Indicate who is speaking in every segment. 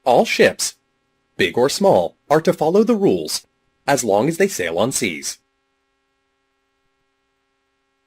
Speaker 1: All ships, big or small, are to follow the rules, as long as they sail on seas.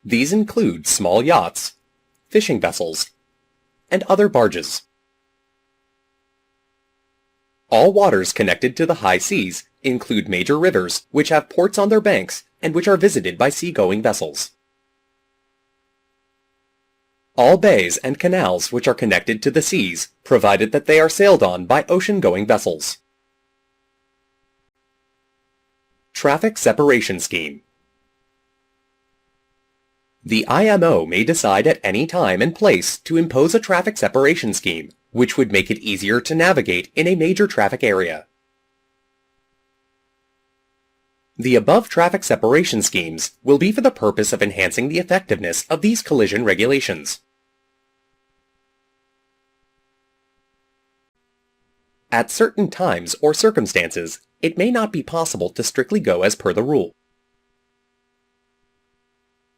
Speaker 1: These include small yachts, fishing vessels, and other barges. All waters connected to the high seas include major rivers which have ports on their banks and which are visited by seagoing vessels. All bays and canals which are connected to the seas, provided that they are sailed on by ocean-going vessels. Traffic Separation Scheme. The IMO may decide at any time and place to impose a traffic separation scheme, which would make it easier to navigate in a major traffic area. The above traffic separation schemes will be for the purpose of enhancing the effectiveness of these collision regulations. At certain times or circumstances, it may not be possible to strictly go as per the rule.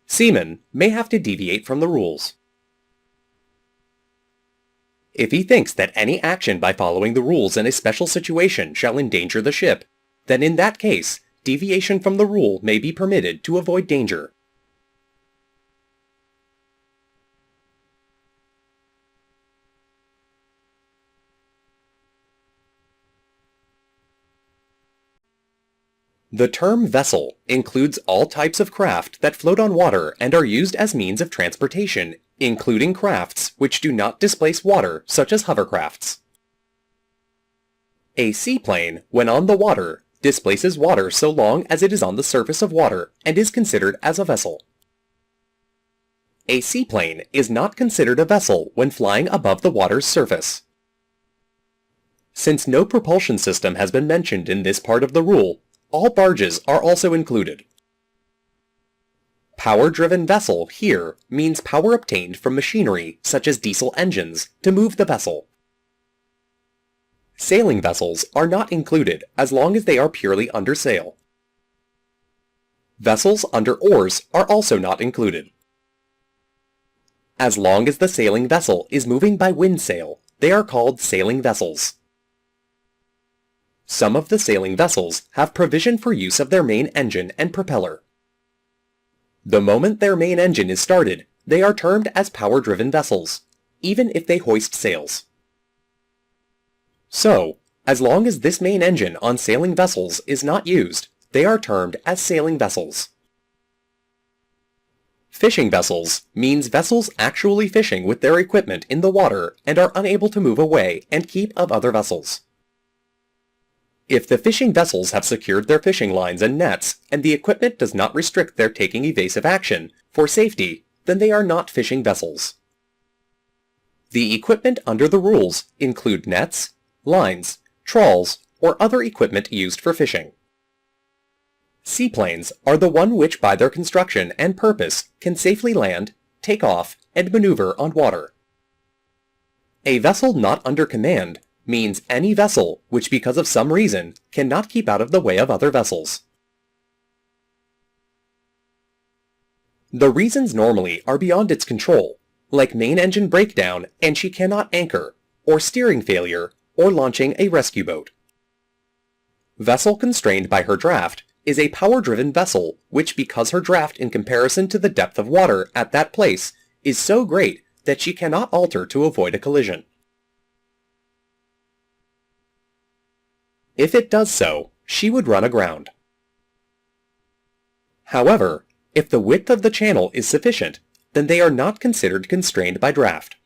Speaker 1: Seaman may have to deviate from the rules. If he thinks that any action by following the rules in a special situation shall endanger the ship, then in that case, deviation from the rule may be permitted to avoid danger. The term vessel includes all types of craft that float on water and are used as means of transportation, including crafts which do not displace water, such as hovercrafts. A seaplane, when on the water, displaces water so long as it is on the surface of water and is considered as a vessel. A seaplane is not considered a vessel when flying above the water's surface. Since no propulsion system has been mentioned in this part of the rule, all barges are also included. Power-driven vessel here means power obtained from machinery such as diesel engines to move the vessel. Sailing vessels are not included as long as they are purely under sail. Vessels under oars are also not included. As long as the sailing vessel is moving by wind sail, they are called sailing vessels. Some of the sailing vessels have provision for use of their main engine and propeller. The moment their main engine is started, they are termed as power-driven vessels, even if they hoist sails. So, as long as this main engine on sailing vessels is not used, they are termed as sailing vessels. Fishing vessels means vessels actually fishing with their equipment in the water and are unable to move away and keep of other vessels. If the fishing vessels have secured their fishing lines and nets, and the equipment does not restrict their taking evasive action for safety, then they are not fishing vessels. The equipment under the rules include nets, lines, trawls, or other equipment used for fishing. Seaplanes are the one which by their construction and purpose can safely land, take off, and maneuver on water. A vessel not under command means any vessel which because of some reason cannot keep out of the way of other vessels. The reasons normally are beyond its control, like main engine breakdown and she cannot anchor, or steering failure, or launching a rescue boat. Vessel constrained by her draft is a power-driven vessel which because her draft in comparison to the depth of water at that place is so great that she cannot alter to avoid a collision. If it does so, she would run aground. However, if the width of the channel is sufficient, then they are not considered constrained by draft.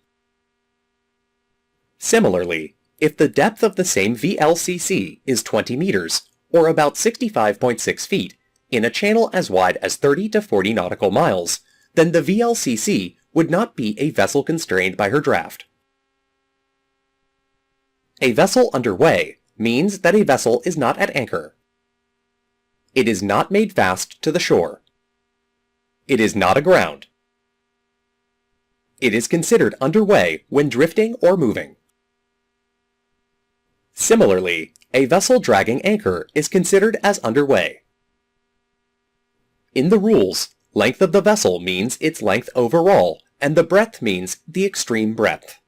Speaker 1: Similarly, if the depth of the same VLCC is 20 meters, or about 65.6 feet, in a channel as wide as 30 to 40 nautical miles, then the VLCC would not be a vessel constrained by her draft. A vessel underway means that a vessel is not at anchor. It is not made fast to the shore. It is not aground. It is considered underway when drifting or moving. Similarly, a vessel dragging anchor is considered as underway. In the rules, length of the vessel means its length overall, and the breadth means the extreme breadth.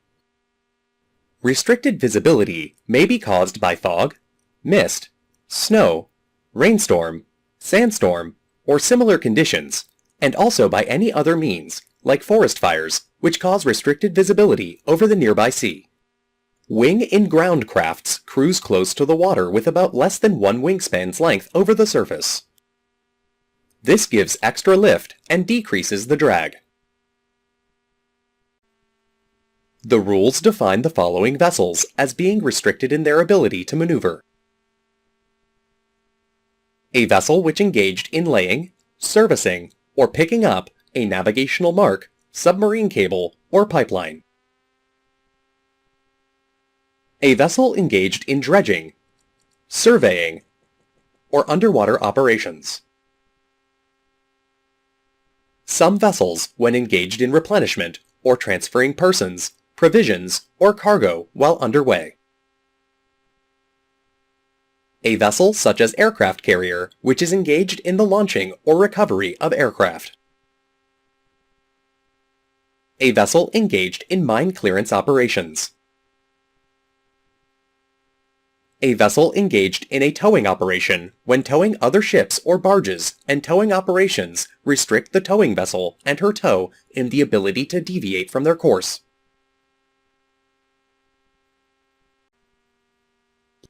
Speaker 1: Restricted visibility may be caused by fog, mist, snow, rainstorm, sandstorm, or similar conditions, and also by any other means, like forest fires, which cause restricted visibility over the nearby sea. Wing-in-ground crafts cruise close to the water with about less than one wingspan's length over the surface. This gives extra lift and decreases the drag. The rules define the following vessels as being restricted in their ability to maneuver. A vessel which engaged in laying, servicing, or picking up a navigational mark, submarine cable, or pipeline. A vessel engaged in dredging, surveying, or underwater operations. Some vessels when engaged in replenishment or transferring persons, provisions, or cargo while underway. A vessel such as aircraft carrier which is engaged in the launching or recovery of aircraft. A vessel engaged in mine clearance operations. A vessel engaged in a towing operation when towing other ships or barges, and towing operations restrict the towing vessel and her tow in the ability to deviate from their course.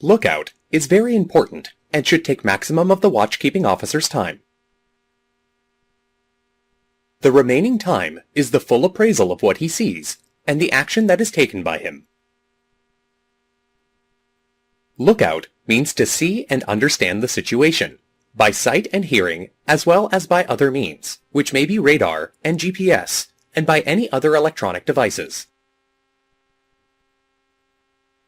Speaker 1: Lookout is very important and should take maximum of the watchkeeping officer's time. The remaining time is the full appraisal of what he sees and the action that is taken by him. Lookout means to see and understand the situation, by sight and hearing as well as by other means, which may be radar and GPS, and by any other electronic devices.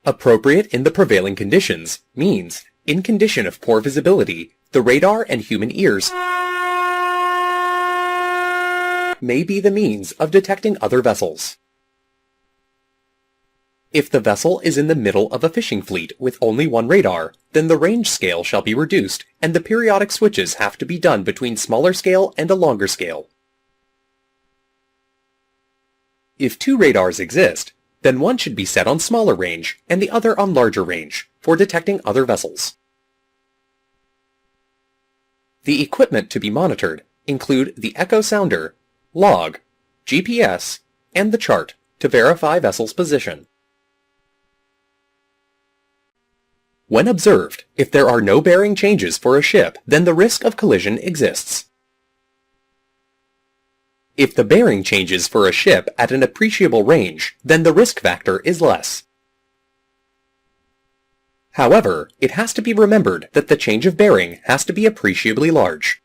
Speaker 1: Appropriate in the prevailing conditions means, in condition of poor visibility, the radar and human ears may be the means of detecting other vessels. If the vessel is in the middle of a fishing fleet with only one radar, then the range scale shall be reduced and the periodic switches have to be done between smaller scale and a longer scale. If two radars exist, then one should be set on smaller range and the other on larger range for detecting other vessels. The equipment to be monitored include the echo sounder, log, GPS, and the chart to verify vessel's position. When observed, if there are no bearing changes for a ship, then the risk of collision exists. If the bearing changes for a ship at an appreciable range, then the risk factor is less. However, it has to be remembered that the change of bearing has to be appreciably large.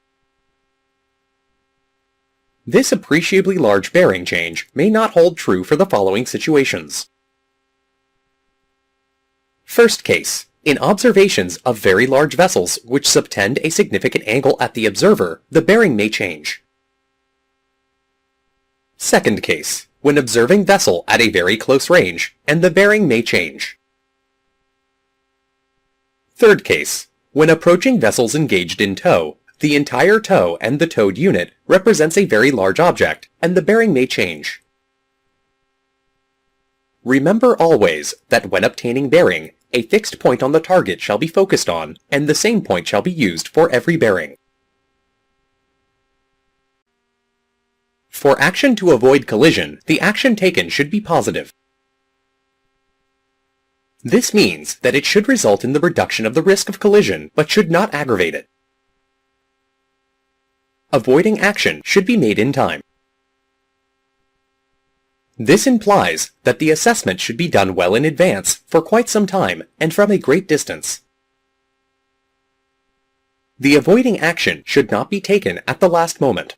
Speaker 1: This appreciably large bearing change may not hold true for the following situations. First case. In observations of very large vessels which subtend a significant angle at the observer, the bearing may change. Second case. When observing vessel at a very close range, and the bearing may change. Third case. When approaching vessels engaged in tow, the entire tow and the towed unit represents a very large object, and the bearing may change. Remember always that when obtaining bearing, a fixed point on the target shall be focused on, and the same point shall be used for every bearing. For action to avoid collision, the action taken should be positive. This means that it should result in the reduction of the risk of collision, but should not aggravate it. Avoiding action should be made in time. This implies that the assessment should be done well in advance for quite some time and from a great distance. The avoiding action should not be taken at the last moment.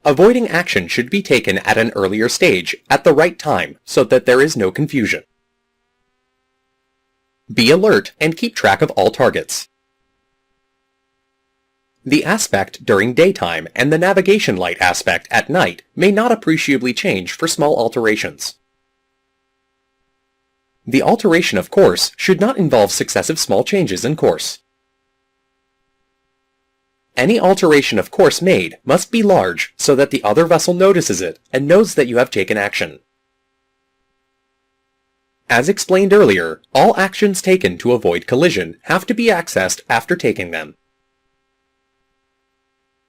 Speaker 1: Avoiding action should be taken at an earlier stage at the right time so that there is no confusion. Be alert and keep track of all targets. The aspect during daytime and the navigation light aspect at night may not appreciably change for small alterations. The alteration of course should not involve successive small changes in course. Any alteration of course made must be large so that the other vessel notices it and knows that you have taken action. As explained earlier, all actions taken to avoid collision have to be accessed after taking them.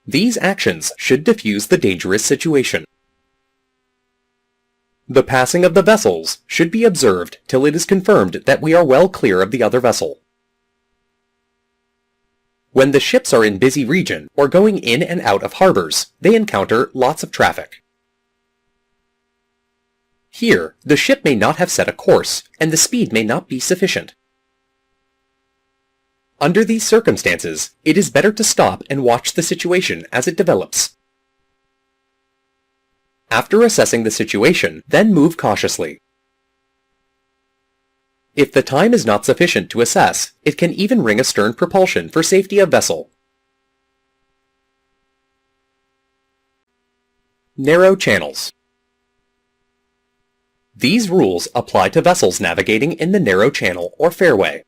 Speaker 1: These actions should diffuse the dangerous situation. The passing of the vessels should be observed till it is confirmed that we are well clear of the other vessel. When the ships are in busy region or going in and out of harbors, they encounter lots of traffic. Here, the ship may not have set a course, and the speed may not be sufficient. Under these circumstances, it is better to stop and watch the situation as it develops. After assessing the situation, then move cautiously. If the time is not sufficient to assess, it can even ring astern propulsion for safety of vessel. Narrow channels. These rules apply to vessels navigating in the narrow channel or fairway.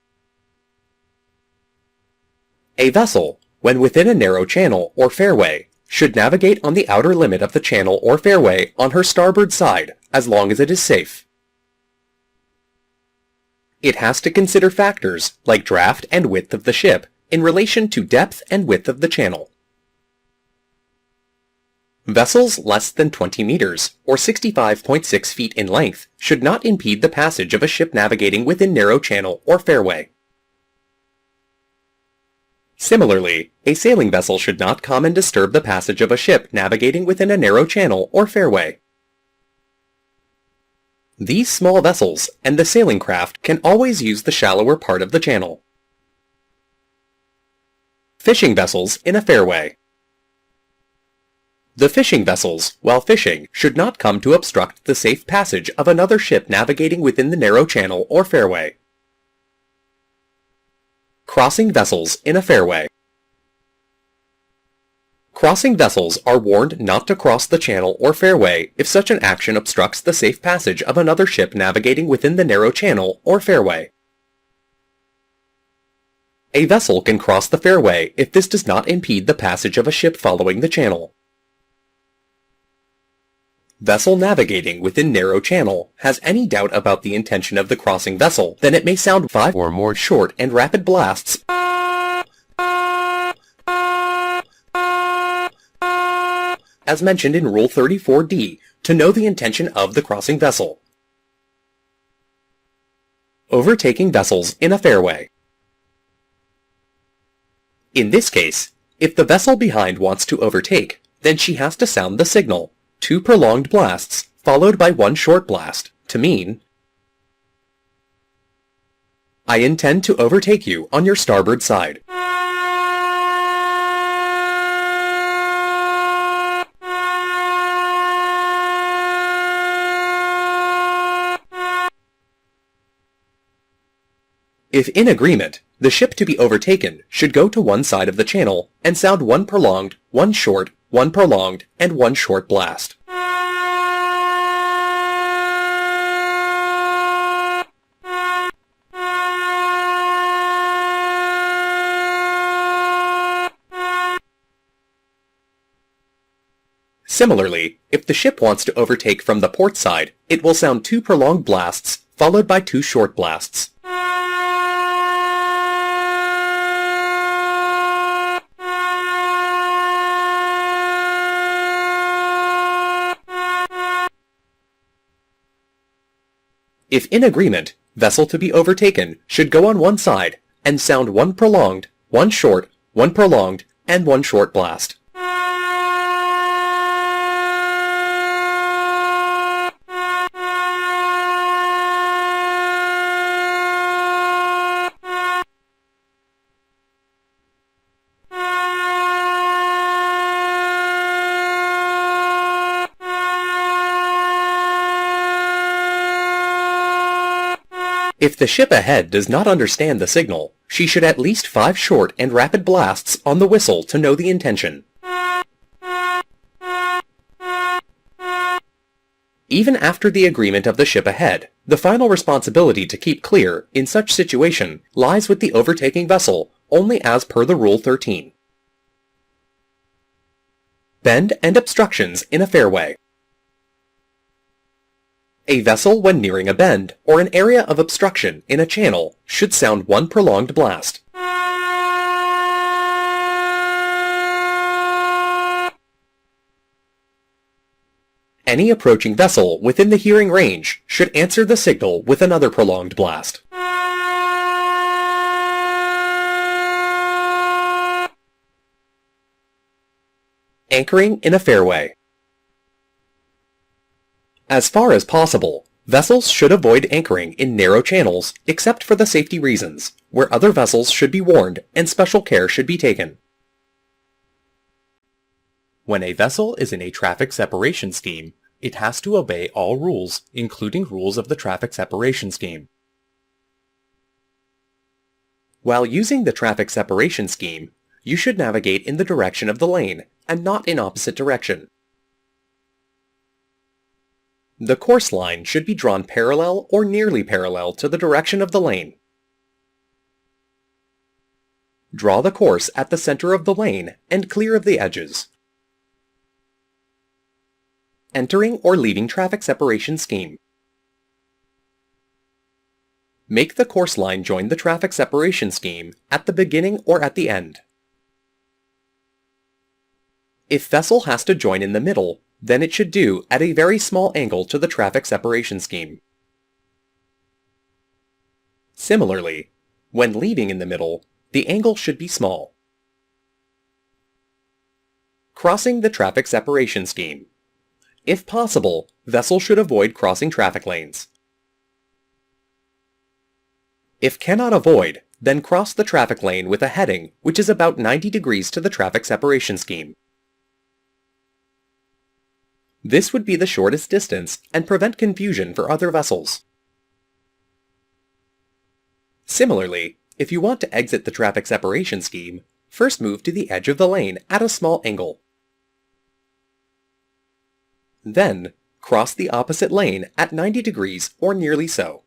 Speaker 1: A vessel, when within a narrow channel or fairway, should navigate on the outer limit of the channel or fairway on her starboard side as long as it is safe. It has to consider factors like draft and width of the ship in relation to depth and width of the channel. Vessels less than 20 meters, or 65.6 feet in length, should not impede the passage of a ship navigating within narrow channel or fairway. Similarly, a sailing vessel should not come and disturb the passage of a ship navigating within a narrow channel or fairway. These small vessels and the sailing craft can always use the shallower part of the channel. Fishing vessels in a fairway. The fishing vessels, while fishing, should not come to obstruct the safe passage of another ship navigating within the narrow channel or fairway. Crossing vessels in a fairway. Crossing vessels are warned not to cross the channel or fairway if such an action obstructs the safe passage of another ship navigating within the narrow channel or fairway. A vessel can cross the fairway if this does not impede the passage of a ship following the channel. Vessel navigating within narrow channel has any doubt about the intention of the crossing vessel, then it may sound 5 or more short and rapid blasts as mentioned in Rule 34D to know the intention of the crossing vessel. Overtaking vessels in a fairway. In this case, if the vessel behind wants to overtake, then she has to sound the signal, 2 prolonged blasts followed by 1 short blast, to mean, I intend to overtake you on your starboard side. If in agreement, the ship to be overtaken should go to one side of the channel and sound 1 prolonged, 1 short, 1 prolonged, and 1 short blast. Similarly, if the ship wants to overtake from the port side, it will sound 2 prolonged blasts followed by 2 short blasts. If in agreement, vessel to be overtaken should go on one side and sound 1 prolonged, 1 short, 1 prolonged, and 1 short blast. If the ship ahead does not understand the signal, she should at least 5 short and rapid blasts on the whistle to know the intention. Even after the agreement of the ship ahead, the final responsibility to keep clear in such situation lies with the overtaking vessel only as per the Rule 13. Bend and obstructions in a fairway. A vessel when nearing a bend or an area of obstruction in a channel should sound one prolonged blast. Any approaching vessel within the hearing range should answer the signal with another prolonged blast. Anchoring in a fairway. As far as possible, vessels should avoid anchoring in narrow channels except for the safety reasons, where other vessels should be warned and special care should be taken. When a vessel is in a traffic separation scheme, it has to obey all rules, including rules of the traffic separation scheme. While using the traffic separation scheme, you should navigate in the direction of the lane and not in opposite direction. The course line should be drawn parallel or nearly parallel to the direction of the lane. Draw the course at the center of the lane and clear of the edges. Entering or leaving traffic separation scheme. Make the course line join the traffic separation scheme at the beginning or at the end. If vessel has to join in the middle, then it should do at a very small angle to the traffic separation scheme. Similarly, when leaving in the middle, the angle should be small. Crossing the traffic separation scheme. If possible, vessel should avoid crossing traffic lanes. If cannot avoid, then cross the traffic lane with a heading which is about 90 degrees to the traffic separation scheme. This would be the shortest distance and prevent confusion for other vessels. Similarly, if you want to exit the traffic separation scheme, first move to the edge of the lane at a small angle. Then, cross the opposite lane at 90 degrees or nearly so.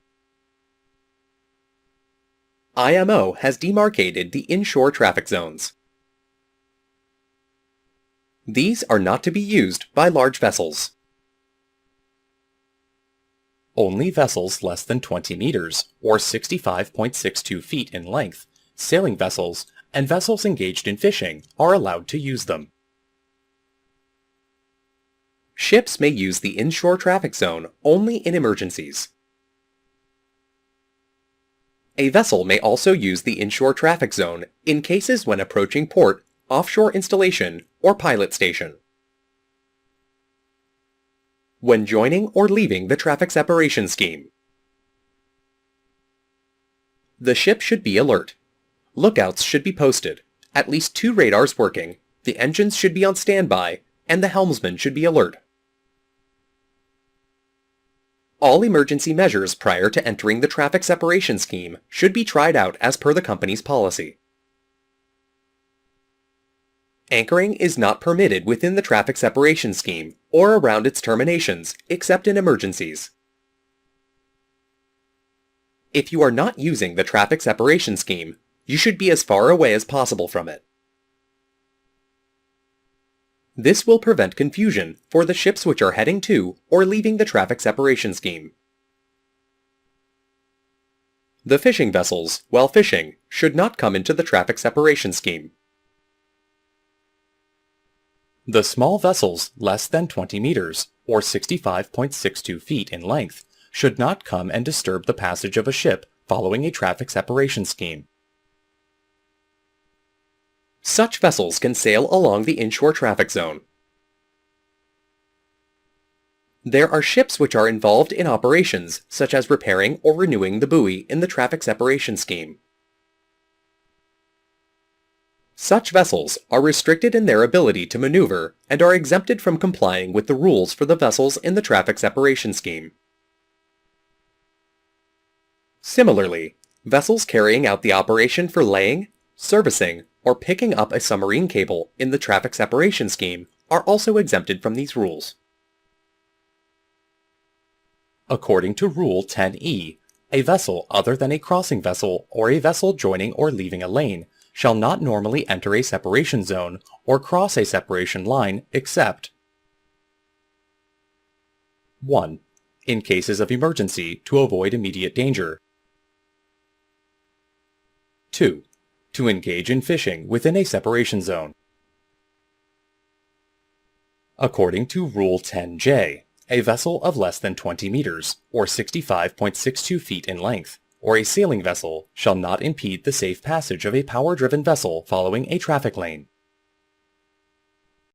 Speaker 1: IMO has demarcated the inshore traffic zones. These are not to be used by large vessels. Only vessels less than 20 meters, or 65.62 feet in length, sailing vessels, and vessels engaged in fishing are allowed to use them. Ships may use the inshore traffic zone only in emergencies. A vessel may also use the inshore traffic zone in cases when approaching port, offshore installation, or pilot station. When joining or leaving the traffic separation scheme. The ship should be alert. Lookouts should be posted, at least 2 radars working, the engines should be on standby, and the helmsman should be alert. All emergency measures prior to entering the traffic separation scheme should be tried out as per the company's policy. Anchoring is not permitted within the traffic separation scheme or around its terminations, except in emergencies. If you are not using the traffic separation scheme, you should be as far away as possible from it. This will prevent confusion for the ships which are heading to or leaving the traffic separation scheme. The fishing vessels, while fishing, should not come into the traffic separation scheme. The small vessels less than 20 meters, or 65.62 feet in length, should not come and disturb the passage of a ship following a traffic separation scheme. Such vessels can sail along the inshore traffic zone. There are ships which are involved in operations such as repairing or renewing the buoy in the traffic separation scheme. Such vessels are restricted in their ability to maneuver and are exempted from complying with the rules for the vessels in the traffic separation scheme. Similarly, vessels carrying out the operation for laying, servicing, or picking up a submarine cable in the traffic separation scheme are also exempted from these rules. According to Rule 10E, a vessel other than a crossing vessel or a vessel joining or leaving a lane shall not normally enter a separation zone or cross a separation line except 1. in cases of emergency to avoid immediate danger. 2. To engage in fishing within a separation zone. According to Rule 10J, a vessel of less than 20 meters, or 65.62 feet in length, or a sailing vessel shall not impede the safe passage of a power-driven vessel following a traffic lane.